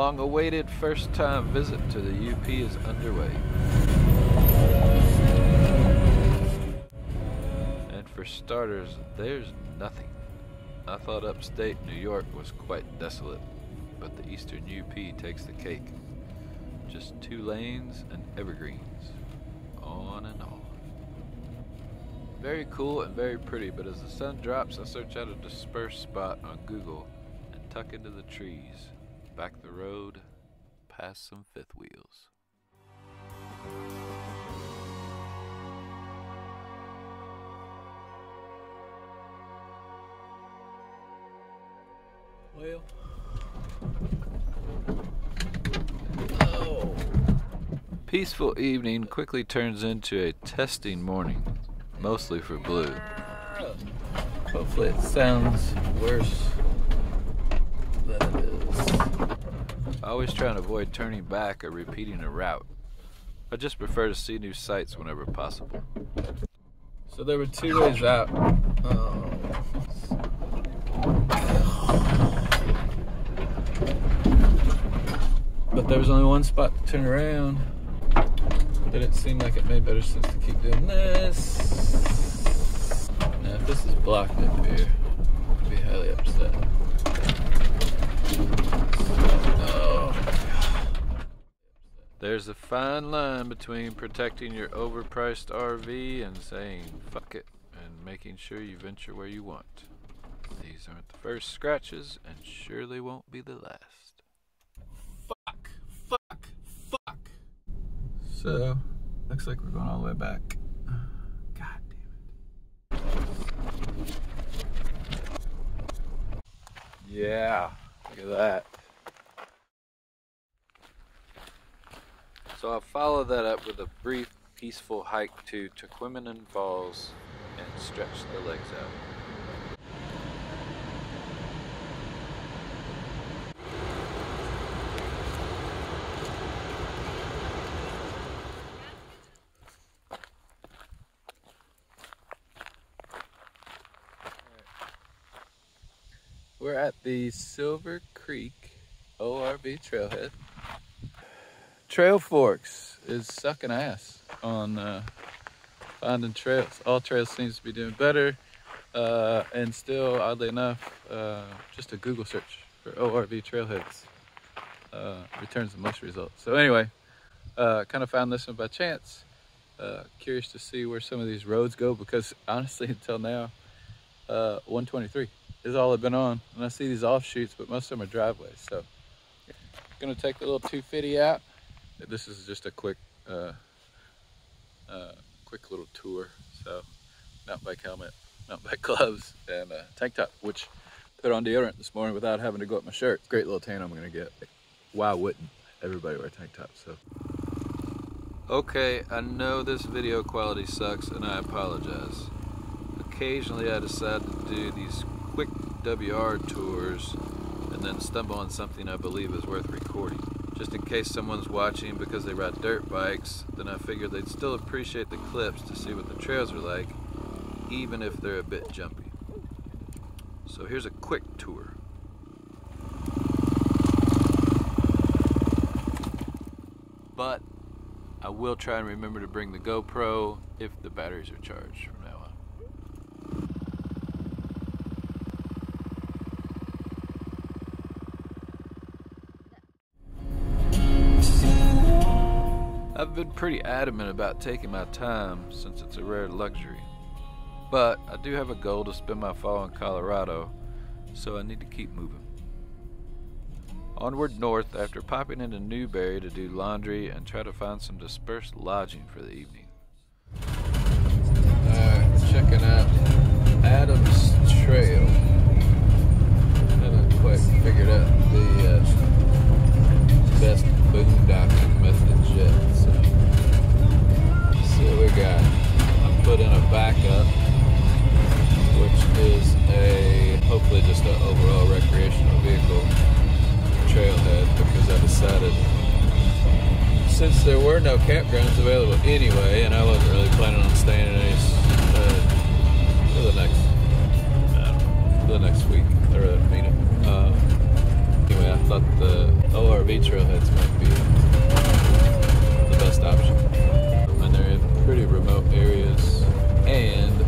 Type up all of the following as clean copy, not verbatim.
long-awaited first-time visit to the UP is underway. And for starters, there's nothing. I thought upstate New York was quite desolate, but the eastern UP takes the cake. Just 2 lanes and evergreens, on and on. Very cool and very pretty, but as the sun drops, I search out a dispersed spot on Google and tuck into the trees, back the road, past some fifth wheels. Well, peaceful evening quickly turns into a testing morning, mostly for Blue. Hopefully it sounds worse than it is. I always try and avoid turning back or repeating a route. I just prefer to see new sights whenever possible. So there were 2 ways out. But there was only one spot to turn around. But it seemed like it made better sense to keep doing this. Now if this is blocked up here, I'd be highly upset. Oh. There's a fine line between protecting your overpriced RV and saying fuck it and making sure you venture where you want. These aren't the first scratches and surely won't be the last. Fuck. So, looks like we're going all the way back. God damn it. Yeah, look at that. So I'll follow that up with a brief, peaceful hike to Tequimian Falls and stretch the legs out. We're at the Silver Creek ORV trailhead. Trail Forks is sucking ass on finding trails. All trails seems to be doing better, and still, oddly enough, just a Google search for ORV trailheads returns the most results. So anyway, kind of found this one by chance. Curious to see where some of these roads go, because honestly, until now, 123 is all I've been on, and I see these offshoots, but most of them are driveways. So gonna take the little 250 out. This is just a quick little tour. So mountain bike helmet, mountain bike gloves, and tank top, which put on deodorant this morning without having to go up my shirt. Great little tan I'm gonna get. Why wouldn't everybody wear tank tops? So okay, I know this video quality sucks and I apologize. Occasionally I decide to do these quick WR tours and then stumble on something I believe is worth recording. Just in case someone's watching because they ride dirt bikes, then I figured they'd still appreciate the clips to see what the trails are like, even if they're a bit jumpy. So here's a quick tour. But I will try and remember to bring the GoPro if the batteries are charged from now on. I've been pretty adamant about taking my time since it's a rare luxury. But I do have a goal to spend my fall in Colorado, so I need to keep moving. Onward north after popping into Newberry to do laundry and try to find some dispersed lodging for the evening. Alright, checking out Adams Trail. Haven't quite figured out the best boondocking methods yet, so let's see what we got. I put in a backup, which is hopefully just an overall recreational vehicle trailhead, because I decided, since there were no campgrounds available anyway, and I wasn't really planning on staying in any for the next week or meetup. Anyway, I thought the ORV ORV trailheads might be the best option. And they're in pretty remote areas, and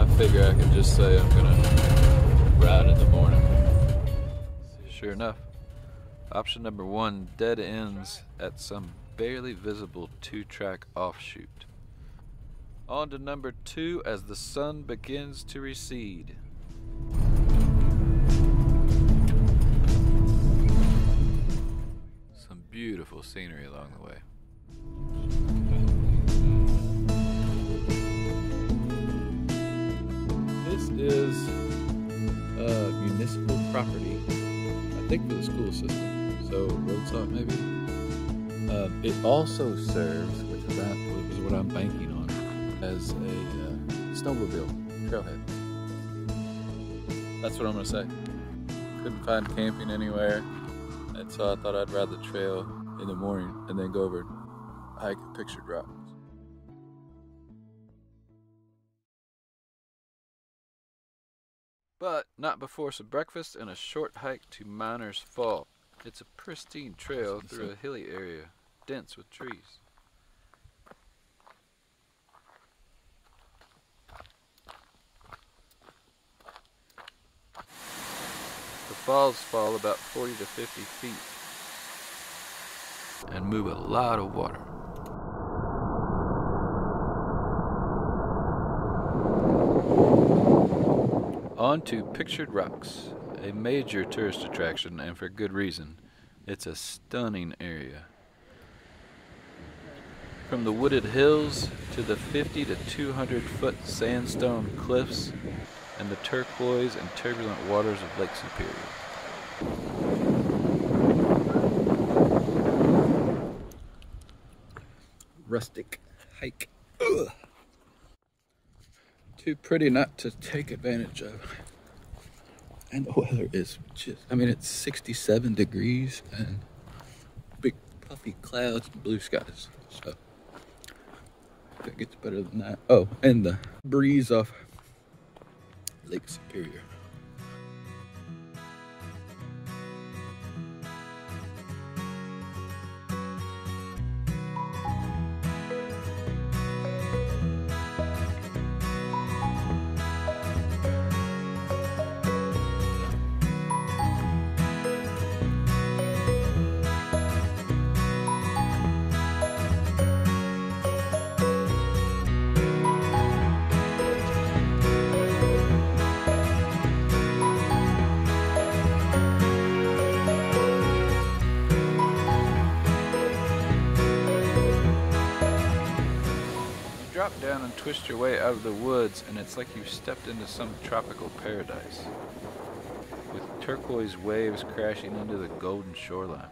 I figure I can just say I'm gonna ride in the morning. Sure enough, option number 1 dead ends at some barely visible 2-track offshoot. On to number 2 as the sun begins to recede. Some beautiful scenery along the way. This is municipal property, I think, for the school system, so road salt maybe. It also serves, which is what I'm banking on, as a snowmobile trailhead. That's what I'm gonna say. Couldn't find camping anywhere, and so I thought I'd ride the trail in the morning and then go over and hike at Pictured Rocks. But not before some breakfast and a short hike to Miners Fall. It's a pristine trail through a hilly area, dense with trees. The falls fall about 40 to 50 feet and move a lot of water. On to Pictured Rocks, a major tourist attraction, and for good reason. It's a stunning area. From the wooded hills to the 50 to 200 foot sandstone cliffs and the turquoise and turbulent waters of Lake Superior. Rustic hike. Ugh. Too pretty not to take advantage of. And the weather is just, I mean, it's 67 degrees and big puffy clouds and blue skies. So it gets better than that. Oh, and the breeze off Lake Superior. Drop down and twist your way out of the woods, and it's like you've stepped into some tropical paradise, with turquoise waves crashing into the golden shoreline.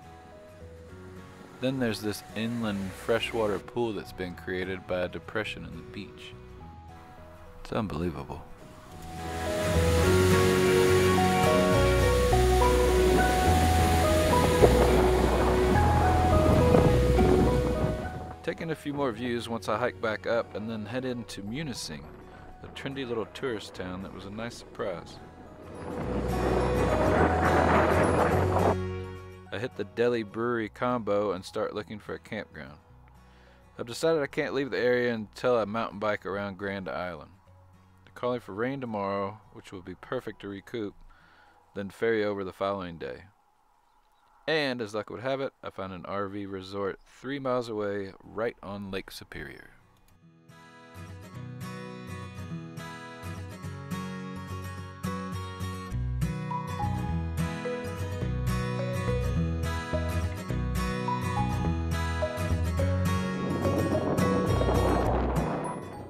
Then there's this inland freshwater pool that's been created by a depression in the beach. It's unbelievable. Taking a few more views once I hike back up and then head into Munising, a trendy little tourist town that was a nice surprise. I hit the Deli Brewery combo and start looking for a campground. I've decided I can't leave the area until I mountain bike around Grand Island. They're calling for rain tomorrow, which will be perfect to recoup, then ferry over the following day. And, as luck would have it, I found an RV resort 3 miles away, right on Lake Superior.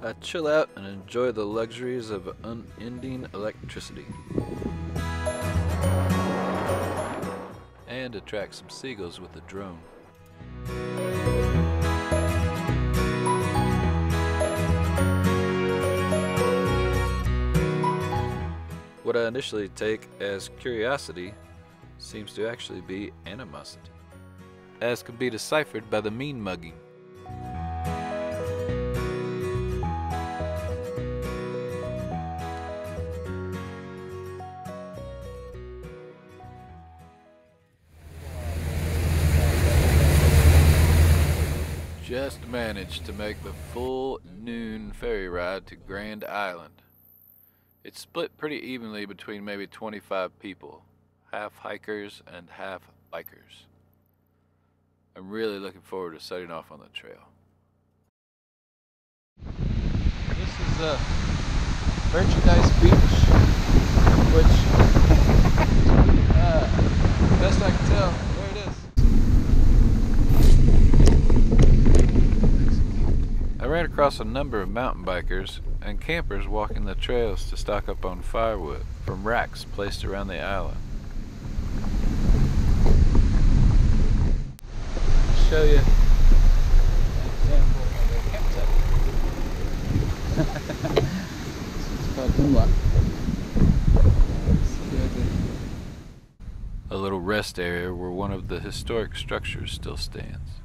I chill out and enjoy the luxuries of unending electricity. And attract some seagulls with a drone. What I initially take as curiosity seems to actually be animosity, as can be deciphered by the mean mugging. managed to make the full noon ferry ride to Grand Island. It's split pretty evenly between maybe 25 people, half hikers and half bikers. I'm really looking forward to setting off on the trail. This is Merchandise Beach, which, best I can tell, there it is. I ran across a number of mountain bikers and campers walking the trails to stock up on firewood from racks placed around the island. I'll show you an example of a campsite. It's called Hemlock. A little rest area where one of the historic structures still stands.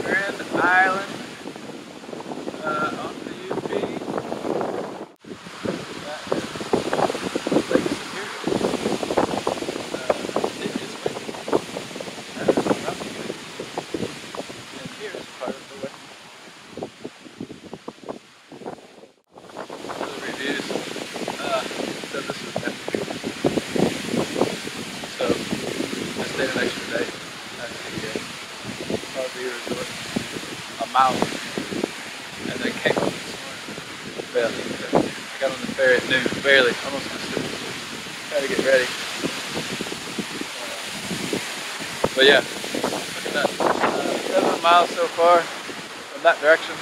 Grand Island on the UP. That is Lake Superior. Indigenous Lake. That is Mountain Lake. And here is part of the lake. The reviews said this was empty. So I stayed an extra day at the RV resort, a mile, and then came home this morning. Barely. I got on the ferry at noon, barely, almost missed it. Tried to get ready. But yeah, look at that. 7 miles so far from that direction.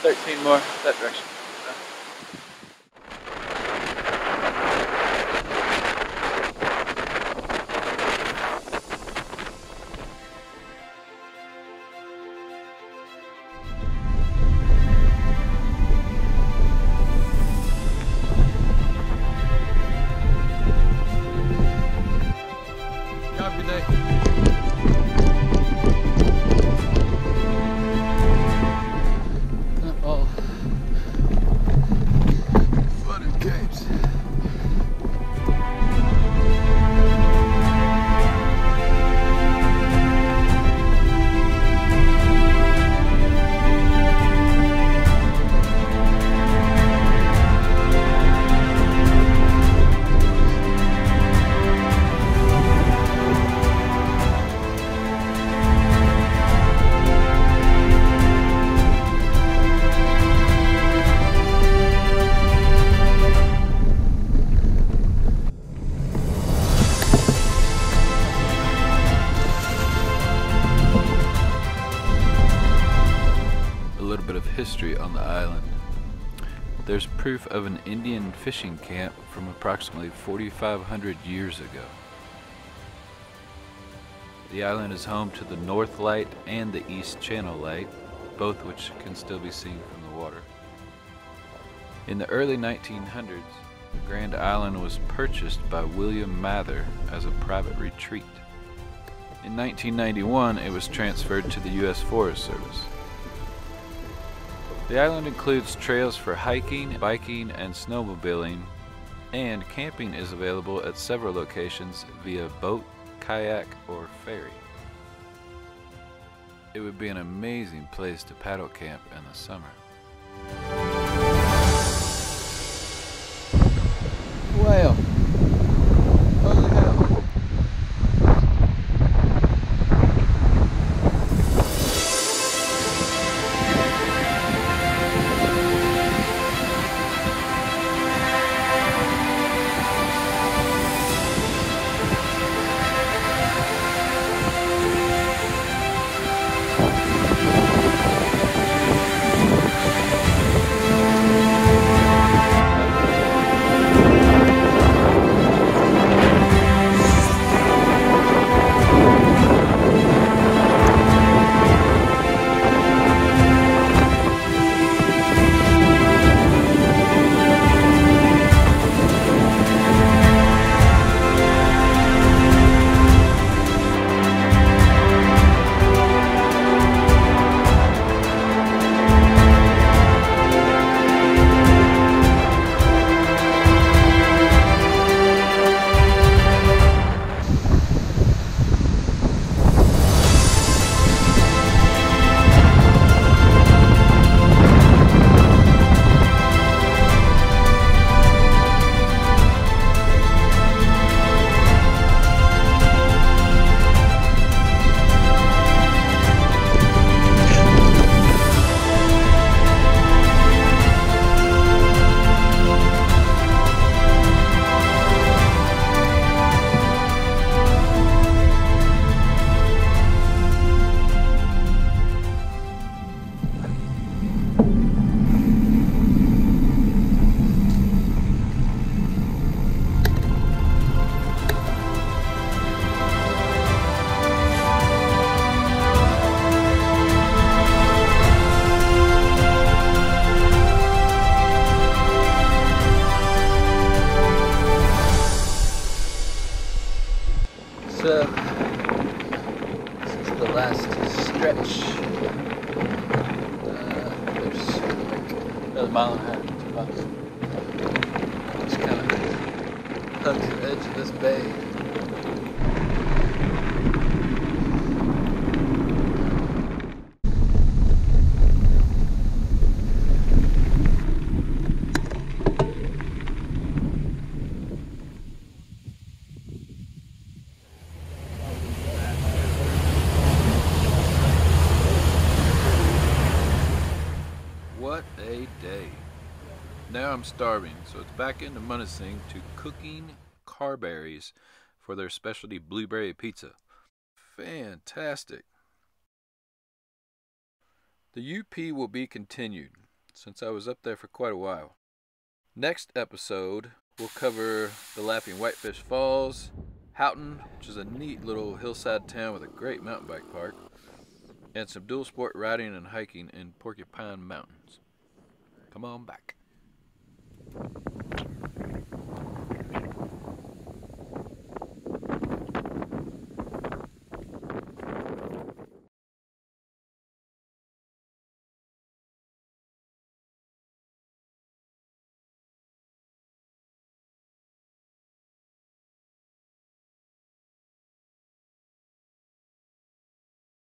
13 more that direction. Happy day. Not all fun and games. History on the island. There's proof of an Indian fishing camp from approximately 4,500 years ago. The island is home to the North Light and the East Channel Light, both which can still be seen from the water. In the early 1900s, Grand Island was purchased by William Mather as a private retreat. In 1991, it was transferred to the U.S. Forest Service. The island includes trails for hiking, biking, and snowmobiling, and camping is available at several locations via boat, kayak, or ferry. It would be an amazing place to paddle camp in the summer. Whale! Holy hell! Another mile and a half, 2 miles. Just kind of hugs the edge of this bay. What a day. Now I'm starving, so it's back into Munising to cooking carberries for their specialty blueberry pizza. Fantastic. The UP will be continued, since I was up there for quite a while. Next episode, we'll cover the Laughing Whitefish Falls, Houghton, which is a neat little hillside town with a great mountain bike park, and some dual sport riding and hiking in Porcupine Mountains. Come on back.